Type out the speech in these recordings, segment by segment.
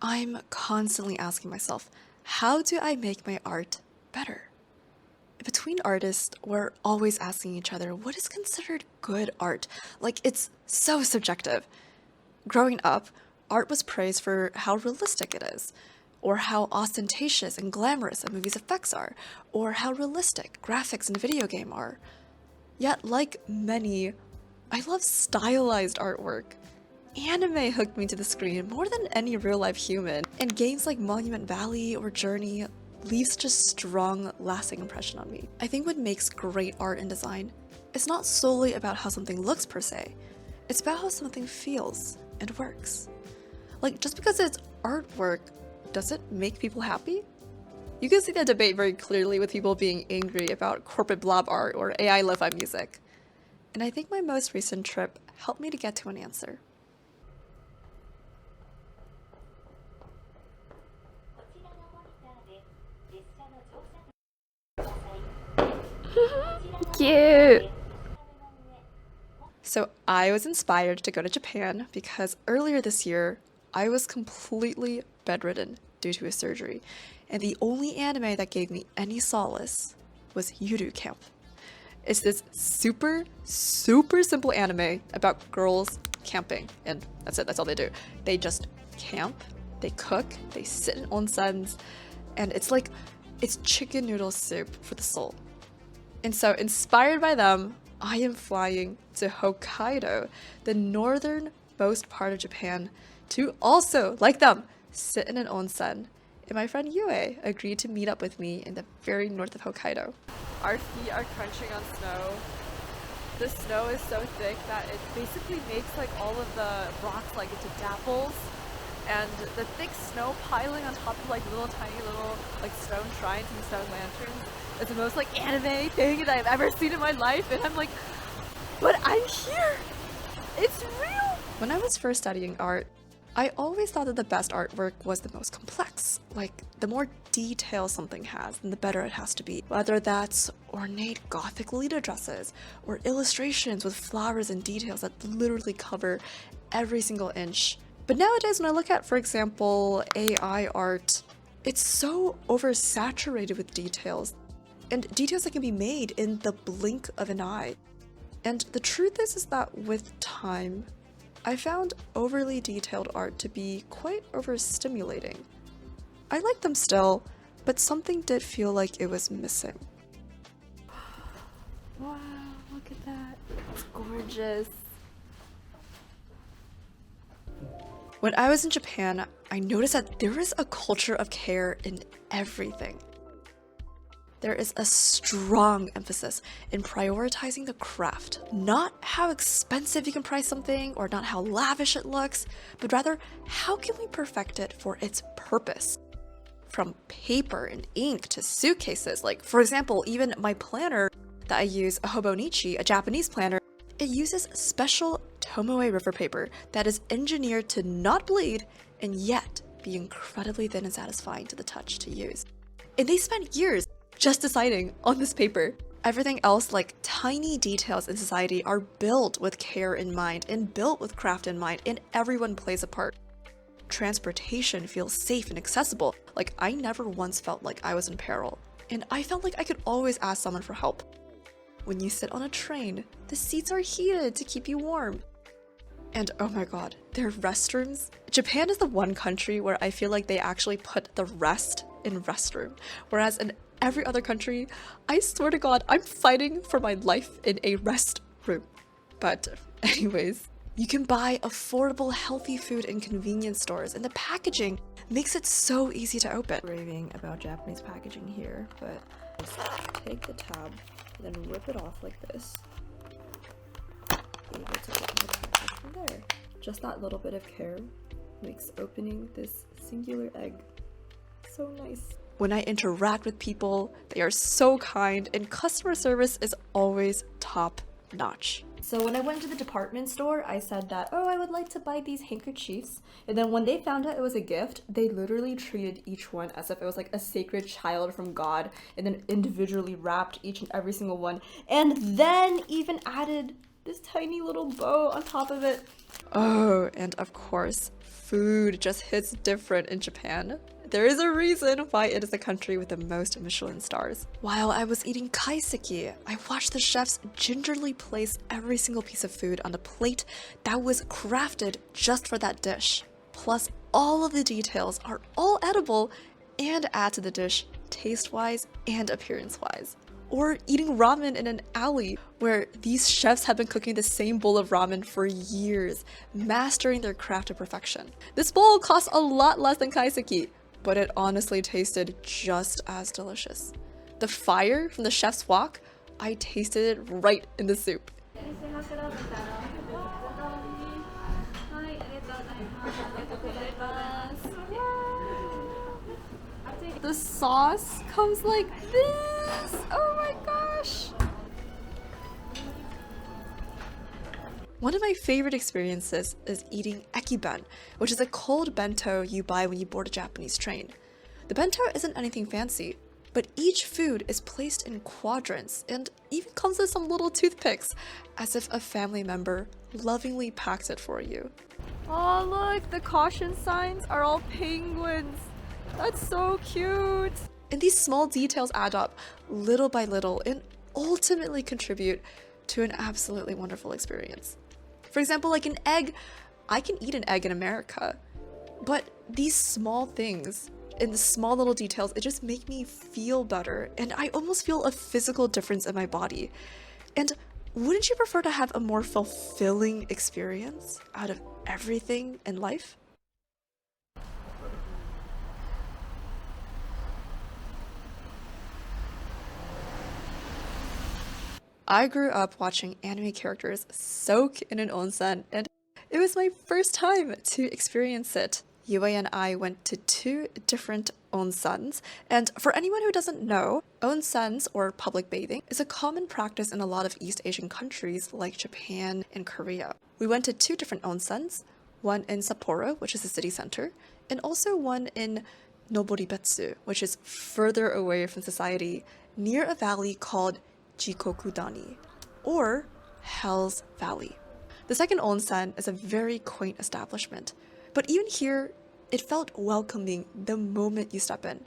I'm constantly asking myself, how do I make my art better? Between artists, we're always asking each other, what is considered good art? Like, it's so subjective. Growing up, art was praised for how realistic it is, or how ostentatious and glamorous a movie's effects are, or how realistic graphics in a video game are. Yet, like many, I love stylized artwork. Anime hooked me to the screen more than any real-life human, and games like Monument Valley or Journey leave such a strong, lasting impression on me. I think what makes great art and design is not solely about how something looks per se, it's about how something feels and works. Like, just because it's artwork, does it make people happy? You can see that debate very clearly with people being angry about corporate blob art or AI lo-fi music. And I think my most recent trip helped me to get to an answer. Cute! So I was inspired to go to Japan because earlier this year, I was completely bedridden due to a surgery, and the only anime that gave me any solace was Yuru Camp. It's this super simple anime about girls camping, and that's it, that's all they do. They just camp, they cook, they sit in onsens, and it's chicken noodle soup for the soul. And so, inspired by them, I am flying to Hokkaido, the northernmost part of Japan, to also, like them, sit in an onsen. And my friend Yue agreed to meet up with me in the very north of Hokkaido. Our feet are crunching on snow. The snow is so thick that it basically makes like all of the rocks like into dapples. And the thick snow piling on top of like tiny little like stone shrines and stone lanterns is the most like anime thing that I've ever seen in my life, and I'm like, but I'm here! It's real! When I was first studying art, I always thought that the best artwork was the most complex. Like, the more detail something has, then the better it has to be. Whether that's ornate gothic Lolita dresses, or illustrations with flowers and details that literally cover every single inch. But nowadays, when I look at, for example, AI art, it's so oversaturated with details, and details that can be made in the blink of an eye. And the truth is that with time, I found overly detailed art to be quite overstimulating. I like them still, but something did feel like it was missing. Wow, look at that. It's gorgeous. When I was in Japan, I noticed that there is a culture of care in everything. There is a strong emphasis in prioritizing the craft, not how expensive you can price something or not how lavish it looks, but rather how can we perfect it for its purpose. From paper and ink to suitcases, like for example, even my planner that I use, a Hobonichi, a Japanese planner, it uses special Tomoe river paper that is engineered to not bleed and yet be incredibly thin and satisfying to the touch to use. And they spent years just deciding on this paper. Everything else, like tiny details in society, are built with care in mind and built with craft in mind, and everyone plays a part. Transportation feels safe and accessible. Like, I never once felt like I was in peril, and I felt like I could always ask someone for help. When you sit on a train, the seats are heated to keep you warm. And oh my god, their restrooms. Japan is the one country where I feel like they actually put the rest in restroom, whereas in every other country, I swear to god, I'm fighting for my life in a rest room. But anyways, you can buy affordable healthy food in convenience stores, and the packaging makes it so easy to open. Raving about Japanese packaging here, but just take the tab and then rip it off like this. Able to open the package from there. Just that little bit of care makes opening this singular egg so nice. When I interact with people, they are so kind, and customer service is always top notch. So when I went to the department store, I said that, oh, I would like to buy these handkerchiefs. And then when they found out it was a gift, they literally treated each one as if it was like a sacred child from God, and then individually wrapped each and every single one, and then even added this tiny little bow on top of it. Oh, and of course, food just hits different in Japan. There is a reason why it is the country with the most Michelin stars. While I was eating kaiseki, I watched the chefs gingerly place every single piece of food on the plate that was crafted just for that dish. Plus, all of the details are all edible and add to the dish taste-wise and appearance-wise. Or eating ramen in an alley where these chefs have been cooking the same bowl of ramen for years, mastering their craft to perfection. This bowl costs a lot less than kaiseki, but it honestly tasted just as delicious. The fire from the chef's wok, I tasted it right in the soup. The sauce comes like this! Oh my gosh! One of my favorite experiences is eating ekiben, which is a cold bento you buy when you board a Japanese train. The bento isn't anything fancy, but each food is placed in quadrants and even comes with some little toothpicks, as if a family member lovingly packs it for you. Oh look, the caution signs are all penguins! That's so cute! And these small details add up little by little and ultimately contribute to an absolutely wonderful experience. For example, like an egg, I can eat an egg in America, but these small things and the small little details, it just make me feel better, and I almost feel a physical difference in my body. And wouldn't you prefer to have a more fulfilling experience out of everything in life? I grew up watching anime characters soak in an onsen, and it was my first time to experience it. Yue and I went to 2 different onsens, and for anyone who doesn't know, onsens, or public bathing, is a common practice in a lot of East Asian countries like Japan and Korea. We went to 2 different onsens, one in Sapporo, which is the city center, and also one in Noboribetsu, which is further away from society, near a valley called Jikokudani, or Hell's Valley. The second onsen is a very quaint establishment, but even here, it felt welcoming the moment you step in.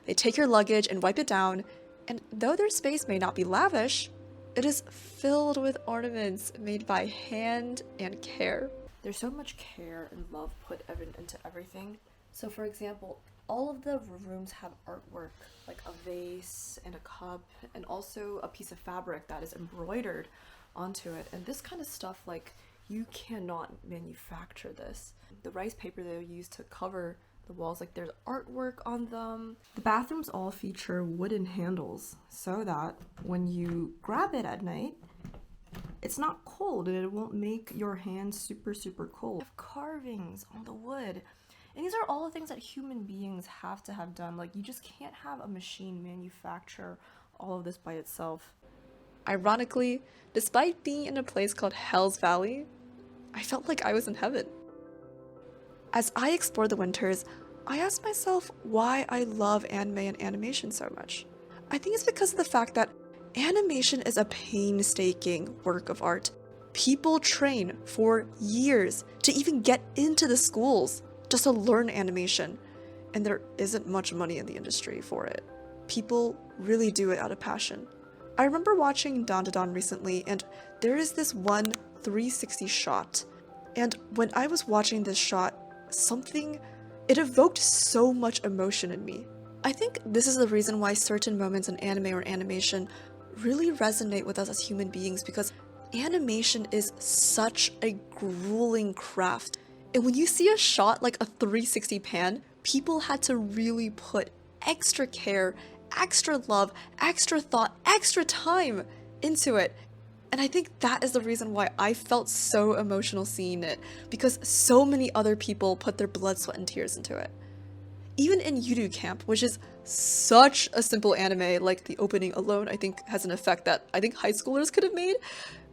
They take your luggage and wipe it down, and though their space may not be lavish, it is filled with ornaments made by hand and care. There's so much care and love put into everything. So for example, all of the rooms have artwork, like a vase and a cup, and also a piece of fabric that is embroidered onto it. And this kind of stuff, like, you cannot manufacture this. The rice paper they use to cover the walls, like, there's artwork on them. The bathrooms all feature wooden handles so that when you grab it at night, it's not cold and it won't make your hands super cold. They have carvings on the wood. And these are all the things that human beings have to have done. Like, you just can't have a machine manufacture all of this by itself. Ironically, despite being in a place called Hell's Valley, I felt like I was in heaven. As I explored the winters, I asked myself why I love anime and animation so much. I think it's because of the fact that animation is a painstaking work of art. People train for years to even get into the schools just to learn animation, and there isn't much money in the industry for it. People really do it out of passion. I remember watching Dan Da Dan recently, and there is this one 360 shot, and when I was watching this shot, it evoked so much emotion in me. I think this is the reason why certain moments in anime or animation really resonate with us as human beings, because animation is such a grueling craft. And when you see a shot like a 360 pan, people had to really put extra care, extra love, extra thought, extra time into it. And I think that is the reason why I felt so emotional seeing it, because so many other people put their blood, sweat, and tears into it. Even in Yuru Camp, which is such a simple anime, like the opening alone I think has an effect that I think high schoolers could have made,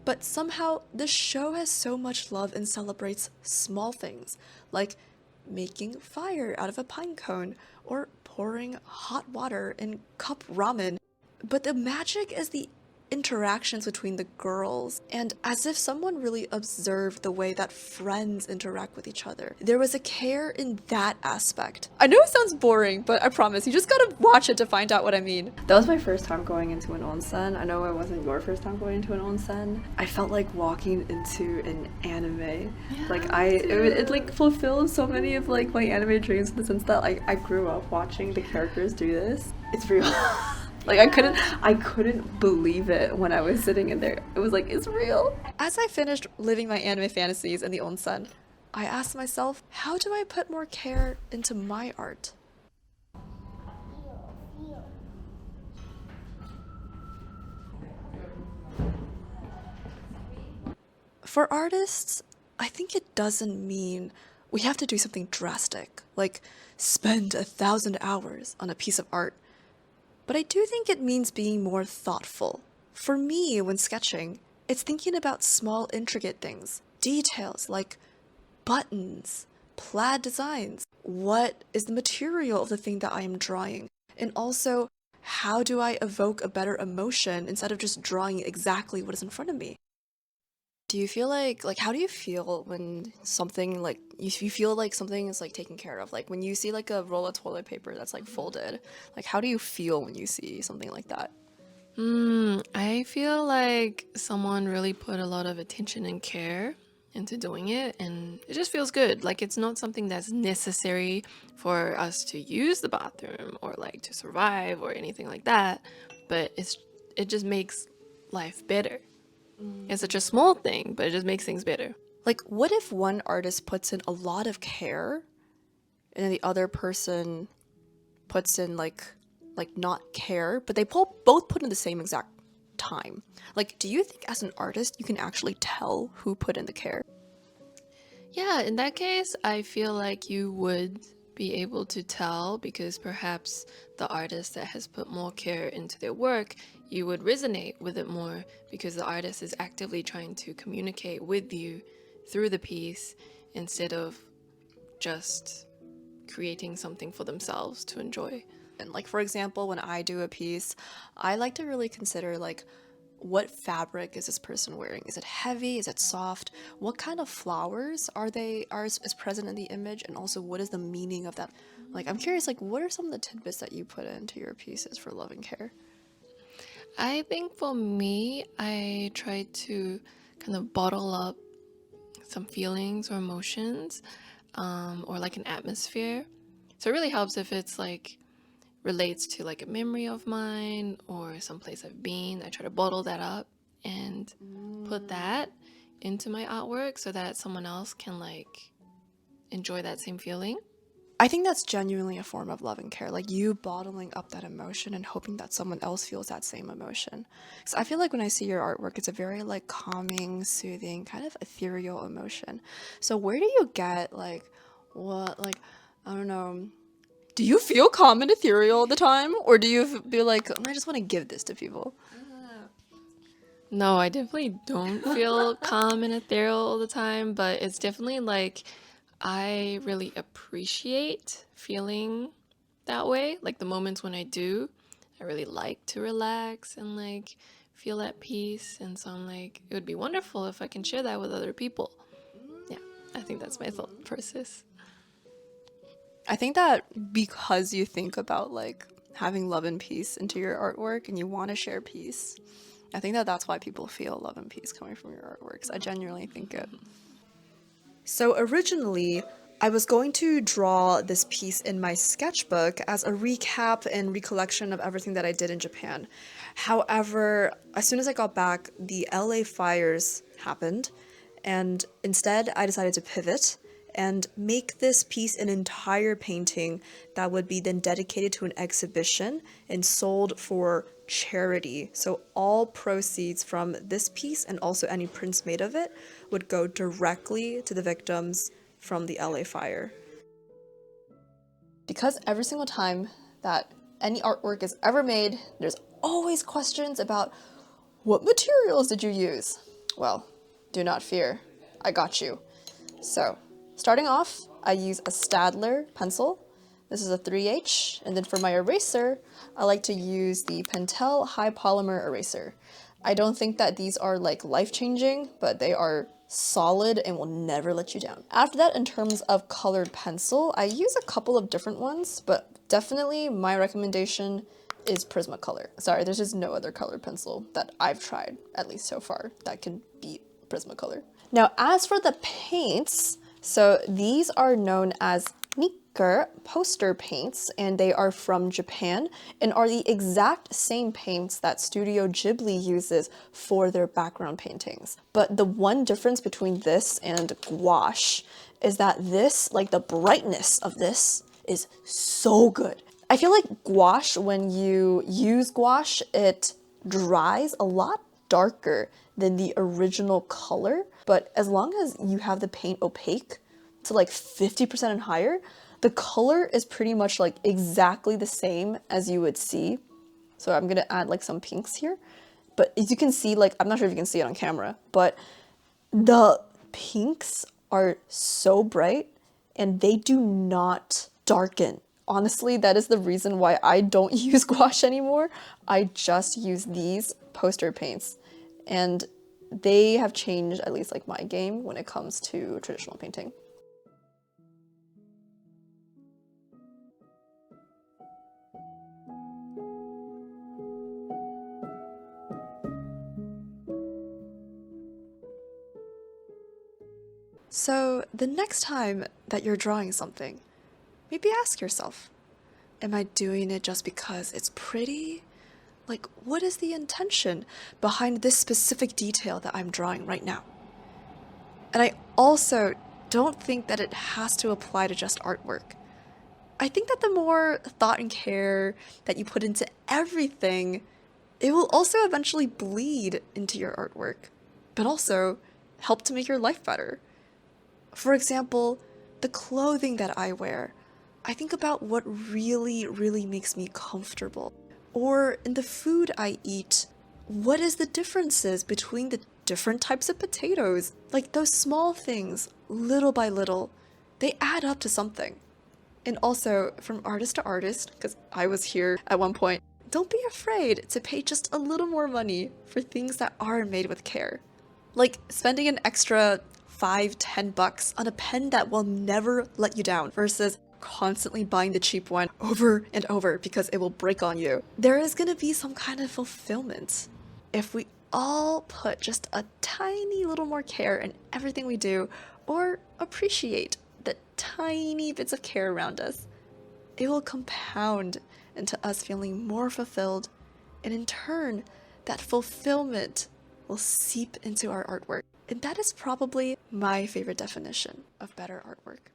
but somehow the show has so much love and celebrates small things, like making fire out of a pine cone, or pouring hot water in cup ramen. But the magic is the interactions between the girls, and as if someone really observed the way that friends interact with each other. There was a care in that aspect. I know it sounds boring, but I promise, you just gotta watch it to find out what I mean. That was my first time going into an onsen. I know it wasn't your first time going into an onsen. I felt like walking into an anime. Yeah, like it like fulfilled so many of like my anime dreams in the sense that like I grew up watching the characters do this. It's real. Like I couldn't believe it when I was sitting in there. It was like, it's real. As I finished living my anime fantasies in the onsen, I asked myself, how do I put more care into my art? For artists, I think it doesn't mean we have to do something drastic, like spend 1,000 hours on a piece of art. But I do think it means being more thoughtful. For me, when sketching, it's thinking about small, intricate things, details like buttons, plaid designs. What is the material of the thing that I am drawing? And also, how do I evoke a better emotion instead of just drawing exactly what is in front of me? Do you feel like how do you feel when something like you feel like something is like taken care of? Like when you see like a roll of toilet paper that's like folded, like how do you feel when you see something like that? I feel like someone really put a lot of attention and care into doing it, and it just feels good. Like it's not something that's necessary for us to use the bathroom or like to survive or anything like that, but it just makes life better. It's such a small thing, but it just makes things better. Like what if one artist puts in a lot of care and then the other person puts in like not care, but they both put in the same exact time? Like, do you think as an artist you can actually tell who put in the care? Yeah, in that case, I feel like you would be able to tell because perhaps the artist that has put more care into their work, you would resonate with it more because the artist is actively trying to communicate with you through the piece instead of just creating something for themselves to enjoy. And like for example, when I do a piece, I like to really consider like what fabric is this person wearing? Is it heavy? Is it soft? What kind of flowers is present in the image? And also what is the meaning of that? Like I'm curious, like what are some of the tidbits that you put into your pieces for love and care? I think for me, I try to kind of bottle up some feelings or emotions, or like an atmosphere. So it really helps if it's like relates to like a memory of mine or someplace I've been. I try to bottle that up and put that into my artwork so that someone else can like enjoy that same feeling. I think that's genuinely a form of love and care, like you bottling up that emotion and hoping that someone else feels that same emotion. Because I feel like when I see your artwork, it's a very like calming, soothing, kind of ethereal emotion. So where do you get like what like I don't know. Do you feel calm and ethereal all the time? Or do you feel like, I just want to give this to people? No, I definitely don't feel calm and ethereal all the time, but it's definitely like I really appreciate feeling that way. Like the moments when I do, I really like to relax and like feel at peace. And so I'm like, it would be wonderful if I can share that with other people. Yeah, I think that's my thought process. I think that because you think about like having love and peace into your artwork and you want to share peace, I think that that's why people feel love and peace coming from your artworks. I genuinely think it. So originally, I was going to draw this piece in my sketchbook as a recap and recollection of everything that I did in Japan. However, as soon as I got back, the LA fires happened, and instead I decided to pivot and make this piece an entire painting that would be then dedicated to an exhibition and sold for charity. So all proceeds from this piece and also any prints made of it would go directly to the victims from the LA fire. Because every single time that any artwork is ever made, there's always questions about what materials did you use? Well, do not fear, I got you. So, starting off, I use a Staedtler pencil. This is a 3H, and then for my eraser, I like to use the Pentel High Polymer Eraser. I don't think that these are like life-changing, but they are solid and will never let you down. After that, in terms of colored pencil, I use a couple of different ones, but definitely my recommendation is Prismacolor. Sorry, there's just no other colored pencil that I've tried, at least so far, that can beat Prismacolor. Now, as for the paints, so these are known as poster paints, and they are from Japan and are the exact same paints that Studio Ghibli uses for their background paintings. But the one difference between this and gouache is that this, like the brightness of this, is so good. I feel like gouache, when you use gouache, it dries a lot darker than the original color, but as long as you have the paint opaque to like 50% and higher, the color is pretty much like exactly the same as you would see. So I'm gonna add like some pinks here. But as you can see, like, I'm not sure if you can see it on camera, but the pinks are so bright and they do not darken. Honestly, that is the reason why I don't use gouache anymore. I just use these poster paints. And they have changed at least like my game when it comes to traditional painting. So the next time that you're drawing something, maybe ask yourself, am I doing it just because it's pretty? Like, what is the intention behind this specific detail that I'm drawing right now? And I also don't think that it has to apply to just artwork. I think that the more thought and care that you put into everything, it will also eventually bleed into your artwork, but also help to make your life better. For example, the clothing that I wear, I think about what really, really makes me comfortable. Or in the food I eat, what is the differences between the different types of potatoes? Like those small things, little by little, they add up to something. And also, from artist to artist, because I was here at one point, don't be afraid to pay just a little more money for things that are made with care. Like spending an extra $5-10 on a pen that will never let you down versus constantly buying the cheap one over and over because it will break on you. There is gonna be some kind of fulfillment if we all put just a tiny little more care in everything we do, or appreciate the tiny bits of care around us. It will compound into us feeling more fulfilled, and in turn, that fulfillment will seep into our artwork. And that is probably my favorite definition of better artwork.